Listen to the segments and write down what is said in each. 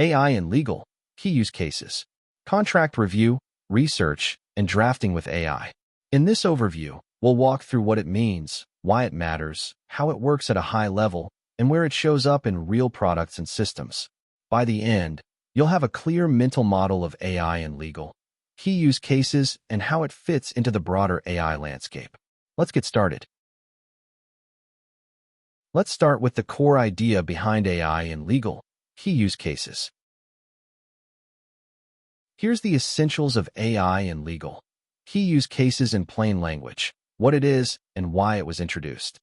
AI in legal, key use cases, contract review, research, and drafting with AI. In this overview, we'll walk through what it means, why it matters, how it works at a high level, and where it shows up in real products and systems. By the end, you'll have a clear mental model of AI in legal, key use cases, and how it fits into the broader AI landscape. Let's get started. Let's start with the core idea behind AI in legal, key use cases. Here's the essentials of AI in legal, key use cases in plain language, what it is, and why it was introduced.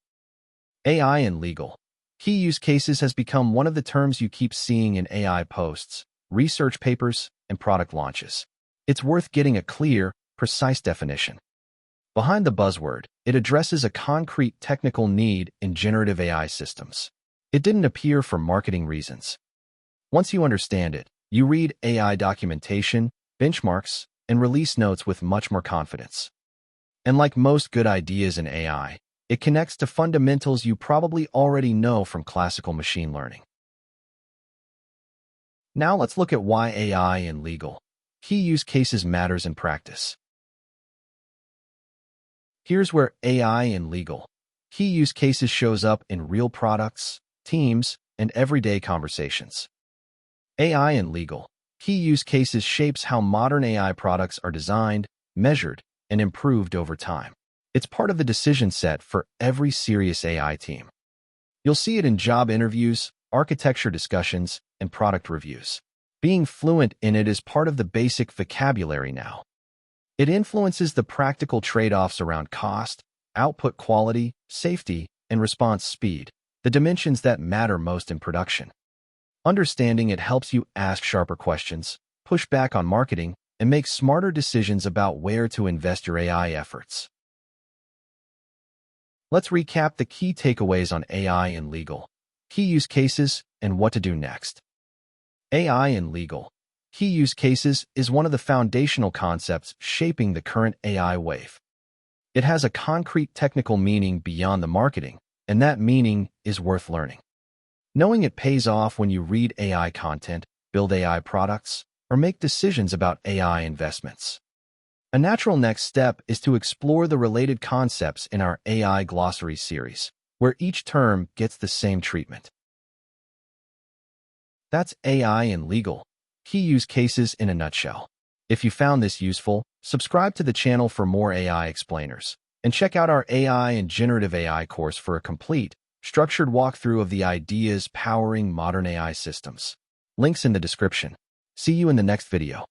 AI in legal, key use cases has become one of the terms you keep seeing in AI posts, research papers, and product launches. It's worth getting a clear, precise definition. Behind the buzzword, it addresses a concrete technical need in generative AI systems. It didn't appear for marketing reasons. Once you understand it, you read AI documentation, benchmarks, and release notes with much more confidence. And like most good ideas in AI, it connects to fundamentals you probably already know from classical machine learning. Now let's look at why AI in legal, key use cases matters in practice. Here's where AI in legal, key use cases shows up in real products, teams, and everyday conversations. AI in legal, key use cases shapes how modern AI products are designed, measured, and improved over time. It's part of the decision set for every serious AI team. You'll see it in job interviews, architecture discussions, and product reviews. Being fluent in it is part of the basic vocabulary now. It influences the practical trade-offs around cost, output quality, safety, and response speed, the dimensions that matter most in production. Understanding it helps you ask sharper questions, push back on marketing, and make smarter decisions about where to invest your AI efforts. Let's recap the key takeaways on AI in legal, key use cases, and what to do next. AI in legal, key use cases is one of the foundational concepts shaping the current AI wave. It has a concrete technical meaning beyond the marketing, and that meaning is worth learning. Knowing it pays off when you read AI content, build AI products, or make decisions about AI investments. A natural next step is to explore the related concepts in our AI Glossary series, where each term gets the same treatment. That's AI in legal, key use cases in a nutshell. If you found this useful, subscribe to the channel for more AI explainers, and check out our AI and Generative AI course for a complete, structured walkthrough of the ideas powering modern AI systems. Links in the description. See you in the next video.